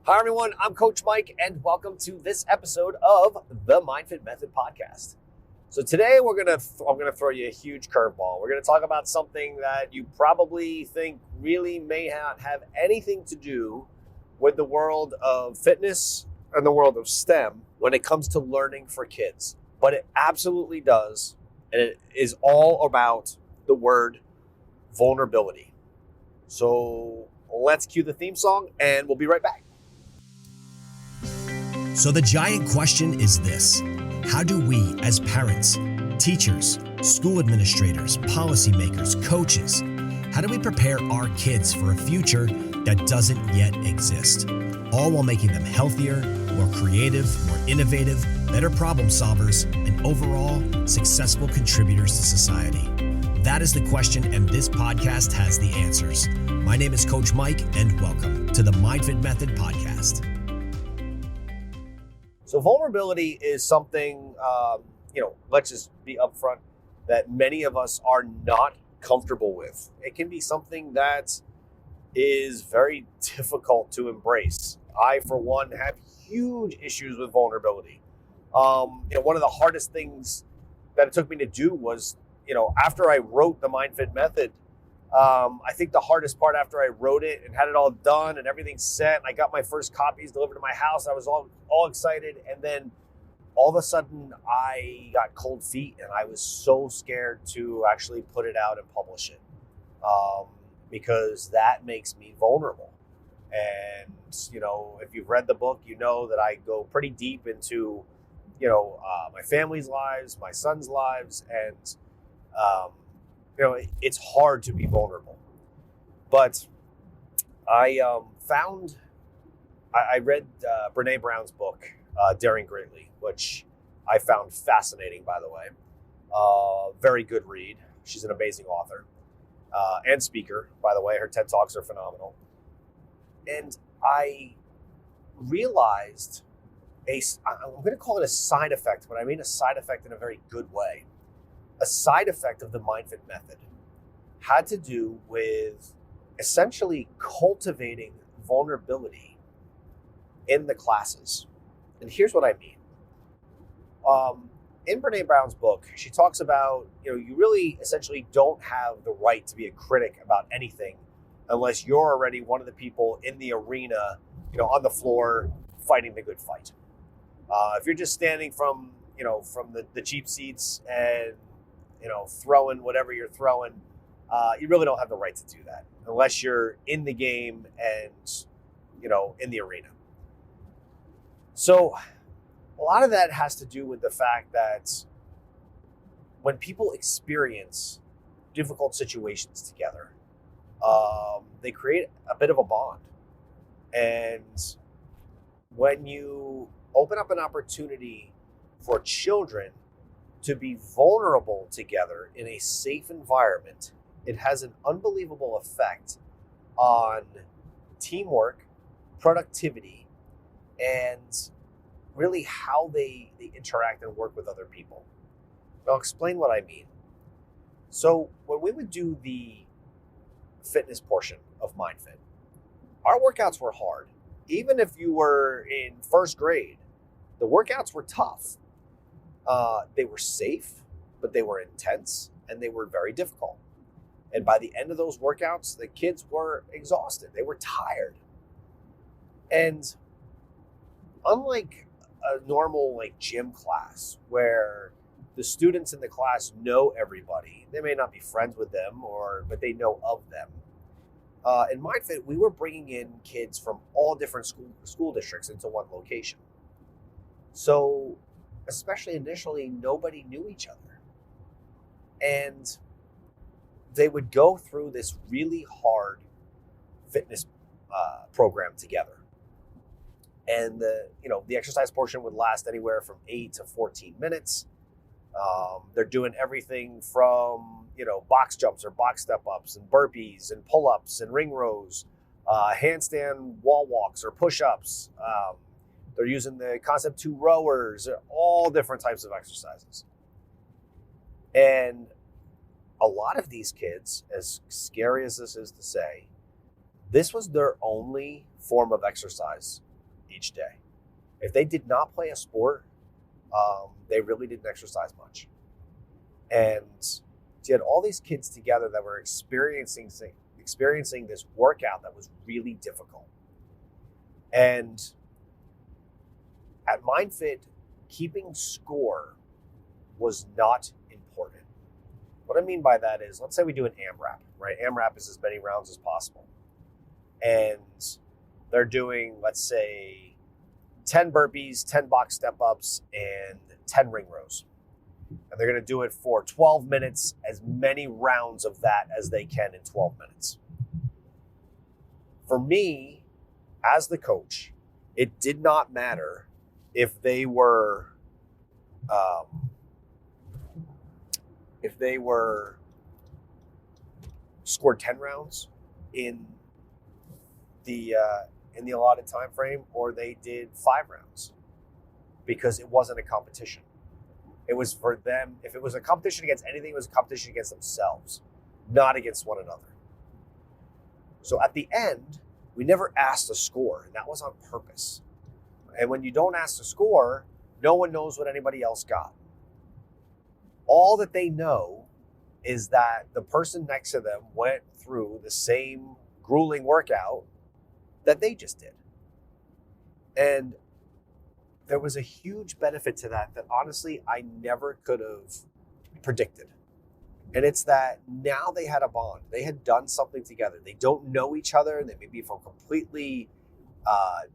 Hi, everyone. I'm Coach Mike, and welcome to this episode of the MindFit Method podcast. So today I'm gonna throw you a huge curveball. We're gonna talk about something that you probably think really may not have anything to do with the world of fitness and the world of STEM when it comes to learning for kids, but it absolutely does, and it is all about the word vulnerability. So let's cue the theme song, and we'll be right back. So the giant question is this: how do we as parents, teachers, school administrators, policymakers, coaches, how do we prepare our kids for a future that doesn't yet exist? All while making them healthier, more creative, more innovative, better problem solvers, and overall successful contributors to society. That is the question, and this podcast has the answers. My name is Coach Mike, and welcome to the MindFit Method podcast. So vulnerability is something, let's just be upfront, that many of us are not comfortable with. It can be something that is very difficult to embrace. I, for one, have huge issues with vulnerability. One of the hardest things that it took me to do was, after I wrote the MindFit Method, I think the hardest part after I wrote it and had it all done and everything set, and I got my first copies delivered to my house, I was all excited. And then all of a sudden I got cold feet and I was so scared to actually put it out and publish it, because that makes me vulnerable. And, if you've read the book, you know that I go pretty deep into, my family's lives, my son's lives, and, it's hard to be vulnerable. But I read Brene Brown's book, Daring Greatly, which I found fascinating, by the way. Very good read. She's an amazing author and speaker, by the way. Her TED Talks are phenomenal. And I realized I'm going to call it a side effect, but I mean a side effect in a very good way. A side effect of the MindFit Method had to do with essentially cultivating vulnerability in the classes. And here's what I mean. In Brene Brown's book, she talks about, you really essentially don't have the right to be a critic about anything unless you're already one of the people in the arena, on the floor fighting the good fight. If you're just standing from the cheap seats and throwing whatever you're throwing, you really don't have the right to do that unless you're in the game and, in the arena. So a lot of that has to do with the fact that when people experience difficult situations together, they create a bit of a bond. And when you open up an opportunity for children to be vulnerable together in a safe environment, it has an unbelievable effect on teamwork, productivity, and really how they interact and work with other people. I'll explain what I mean. So when we would do the fitness portion of MindFit, our workouts were hard. Even if you were in first grade, the workouts were tough. They were safe, but they were intense and they were very difficult. And by the end of those workouts, the kids were exhausted. They were tired. And unlike a normal gym class where the students in the class know everybody, they may not be friends with them, but they know of them. In MindFit, we were bringing in kids from all different school districts into one location. So especially initially, nobody knew each other. And they would go through this really hard fitness program together. And the exercise portion would last anywhere from 8 to 14 minutes. They're doing everything from, box jumps or box step-ups and burpees and pull-ups and ring rows, handstand wall walks or push-ups. They're using the concept 2 rowers, all different types of exercises. And a lot of these kids, as scary as this is to say, this was their only form of exercise each day. If they did not play a sport, they really didn't exercise much. And you had all these kids together that were experiencing this workout that was really difficult. And at MindFit, keeping score was not important. What I mean by that is, let's say we do an AMRAP, right? AMRAP is as many rounds as possible. And they're doing, let's say, 10 burpees, 10 box step-ups, and 10 ring rows. And they're going to do it for 12 minutes, as many rounds of that as they can in 12 minutes. For me, as the coach, it did not matter if they were scored 10 rounds in the allotted time frame, or they did 5 rounds, because it wasn't a competition. It was for them. If it was a competition against anything, it was a competition against themselves, not against one another. So at the end, we never asked a score, and that was on purpose. And when you don't ask the score, no one knows what anybody else got. All that they know is that the person next to them went through the same grueling workout that they just did. And there was a huge benefit to that honestly I never could have predicted. And it's that now they had a bond. They had done something together. They don't know each other. They may be from completely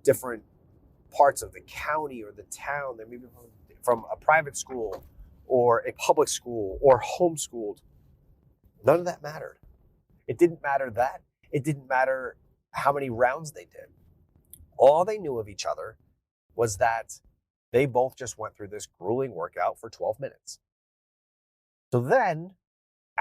different parts of the county or the town. They may be from a private school or a public school or homeschooled. None of that mattered. It didn't matter that. It didn't matter how many rounds they did. All they knew of each other was that they both just went through this grueling workout for 12 minutes. So then,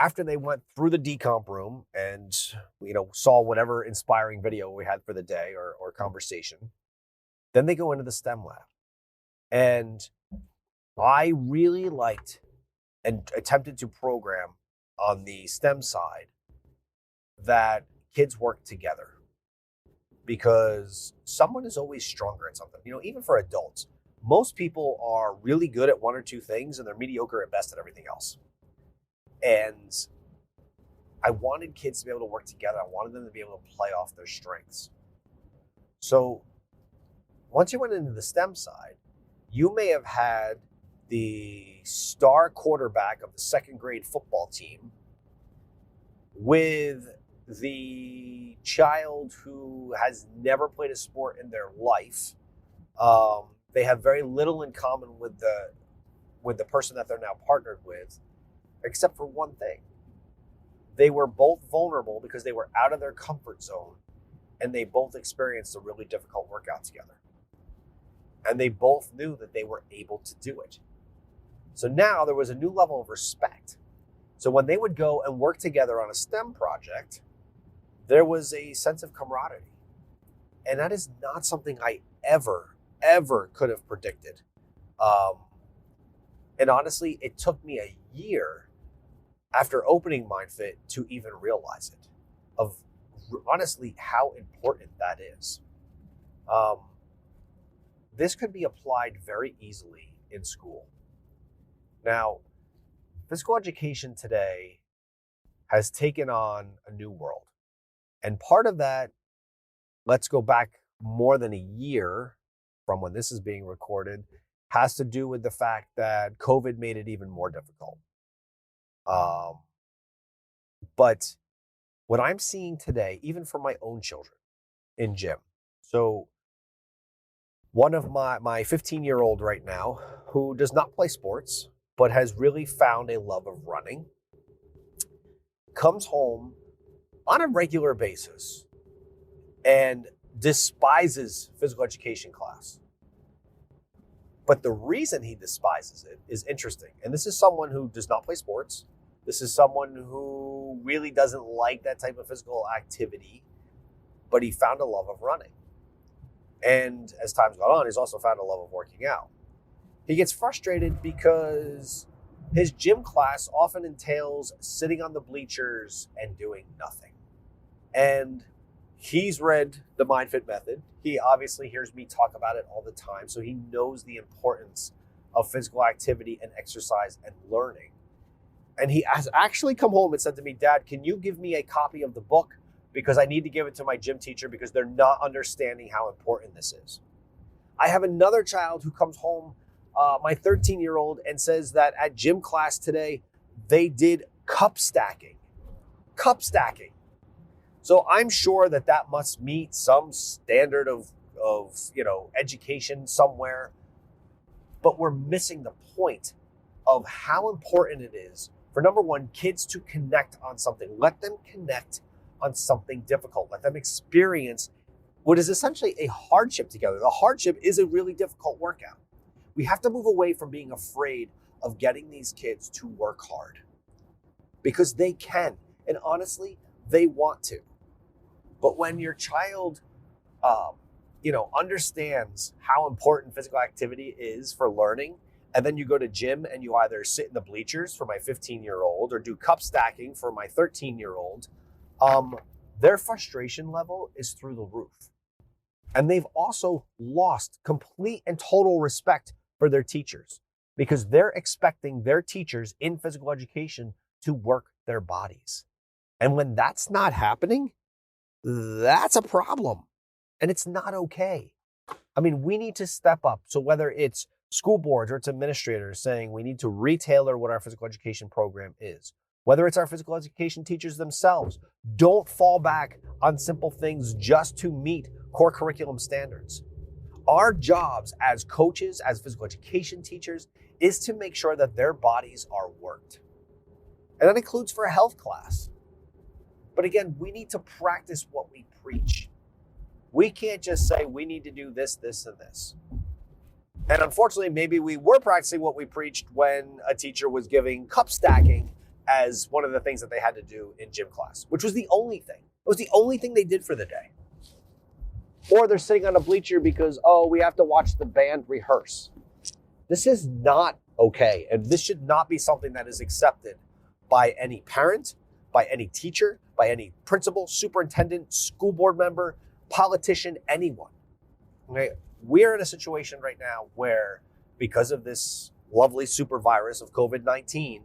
after they went through the decomp room and, saw whatever inspiring video we had for the day or conversation, then they go into the STEM lab. And I really liked and attempted to program on the STEM side that kids work together, because someone is always stronger at something. Even for adults, most people are really good at one or two things and they're mediocre at best at everything else. And I wanted kids to be able to work together. I wanted them to be able to play off their strengths. So once you went into the STEM side, you may have had the star quarterback of the second grade football team with the child who has never played a sport in their life. They have very little in common with the person that they're now partnered with, except for one thing. They were both vulnerable because they were out of their comfort zone, and they both experienced a really difficult workout together. And they both knew that they were able to do it. So now there was a new level of respect. So when they would go and work together on a STEM project, there was a sense of camaraderie. And that is not something I ever could have predicted. And honestly, it took me a year after opening MindFit to even realize it, of honestly how important that is. This could be applied very easily in school. Now, physical education today has taken on a new world. And part of that, let's go back more than a year from when this is being recorded, has to do with the fact that COVID made it even more difficult. But what I'm seeing today, even for my own children in gym, so one of my 15-year-old right now, who does not play sports, but has really found a love of running, comes home on a regular basis and despises physical education class. But the reason he despises it is interesting. And this is someone who does not play sports. This is someone who really doesn't like that type of physical activity, but he found a love of running. And as time's gone on, he's also found a love of working out. He gets frustrated because his gym class often entails sitting on the bleachers and doing nothing. And He's read the MindFit method. He obviously hears me talk about it all the time. So he knows the importance of physical activity and exercise and learning. And he has actually come home and said to me, Dad, can you give me a copy of the book? Because I need to give it to my gym teacher because they're not understanding how important this is. I have another child who comes home, my 13-year-old, and says that at gym class today, they did cup stacking. Cup stacking. So I'm sure that must meet some standard of education somewhere. But we're missing the point of how important it is for, number one, kids to connect on something. Let them connect on something difficult. Let them experience what is essentially a hardship together. The hardship is a really difficult workout. We have to move away from being afraid of getting these kids to work hard because they can. And honestly, they want to. But when your child, understands how important physical activity is for learning, and then you go to gym and you either sit in the bleachers for my 15-year-old or do cup stacking for my 13-year-old, their frustration level is through the roof. And they've also lost complete and total respect for their teachers because they're expecting their teachers in physical education to work their bodies. And when that's not happening, that's a problem. And it's not okay. I mean, we need to step up. So whether it's school boards or it's administrators saying we need to retailer what our physical education program is, whether it's our physical education teachers themselves, don't fall back on simple things just to meet core curriculum standards. Our jobs as coaches, as physical education teachers, is to make sure that their bodies are worked. And that includes for a health class. But again, we need to practice what we preach. We can't just say we need to do this, this, and this. And unfortunately, maybe we were practicing what we preached when a teacher was giving cup stacking as one of the things that they had to do in gym class, which was the only thing. It was the only thing they did for the day. Or they're sitting on a bleacher because, we have to watch the band rehearse. This is not okay. And this should not be something that is accepted by any parent, by any teacher, by any principal, superintendent, school board member, politician, anyone. Okay? We're in a situation right now where, because of this lovely super virus of COVID-19,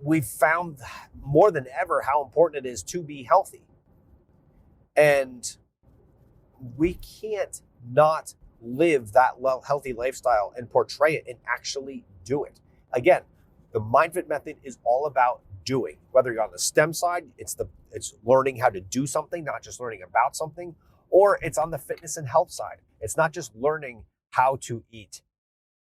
we've found more than ever how important it is to be healthy. And we can't not live that healthy lifestyle and portray it and actually do it. Again, the MindFit method is all about doing. Whether you're on the STEM side, it's learning how to do something, not just learning about something, or it's on the fitness and health side. It's not just learning how to eat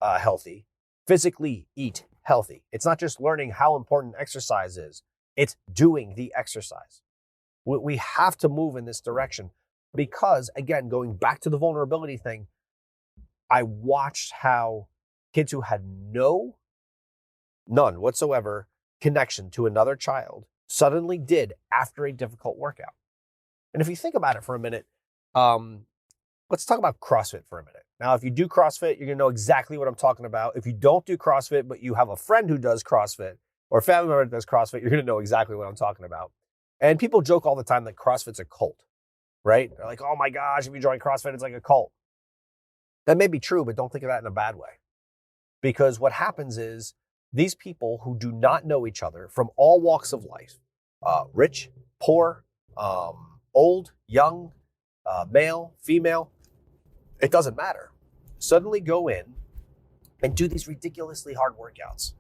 healthy, physically eat healthy. It's not just learning how important exercise is. It's doing the exercise. We have to move in this direction because, again, going back to the vulnerability thing, I watched how kids who had none whatsoever connection to another child suddenly did after a difficult workout. And if you think about it for a minute, let's talk about CrossFit for a minute. Now, if you do CrossFit, you're gonna know exactly what I'm talking about. If you don't do CrossFit, but you have a friend who does CrossFit or a family member that does CrossFit, you're gonna know exactly what I'm talking about. And people joke all the time that CrossFit's a cult, right? They're like, oh my gosh, if you join CrossFit, it's like a cult. That may be true, but don't think of that in a bad way. Because what happens is these people who do not know each other from all walks of life, rich, poor, old, young, male, female, it doesn't matter, suddenly go in and do these ridiculously hard workouts.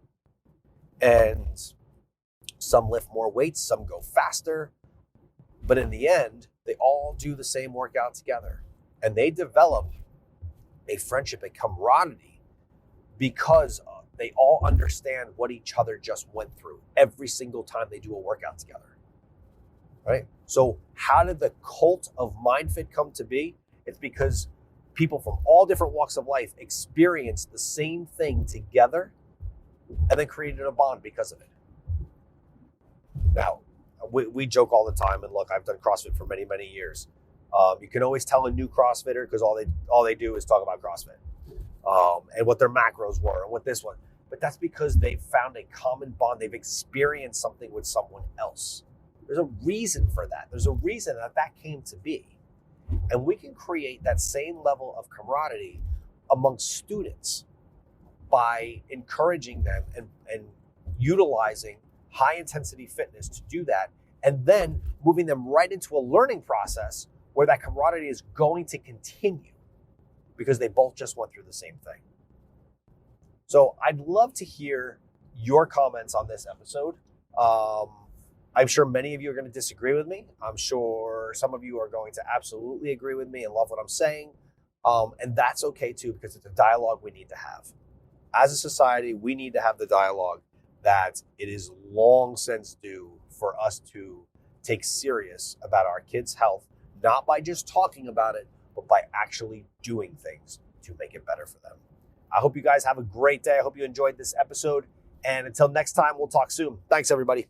And some lift more weights, some go faster, but in the end, they all do the same workout together. And they develop a friendship, a camaraderie, because they all understand what each other just went through every single time they do a workout together, right? So how did the cult of MindFit come to be? It's because people from all different walks of life experienced the same thing together and then created a bond because of it. Now, we joke all the time, and look, I've done CrossFit for many, many years. You can always tell a new CrossFitter because all they do is talk about CrossFit and what their macros were and what this was. But that's because they've found a common bond. They've experienced something with someone else. There's a reason for that. There's a reason that that came to be. And we can create that same level of camaraderie amongst students by encouraging them and utilizing high intensity fitness to do that, and then moving them right into a learning process where that camaraderie is going to continue because they both just went through the same thing. So I'd love to hear your comments on this episode. I'm sure many of you are going to disagree with me. I'm sure some of you are going to absolutely agree with me and love what I'm saying. And that's okay too, because it's a dialogue we need to have. As a society, we need to have the dialogue that it is long since due for us to take serious about our kids' health, not by just talking about it, but by actually doing things to make it better for them. I hope you guys have a great day. I hope you enjoyed this episode. And until next time, we'll talk soon. Thanks, everybody.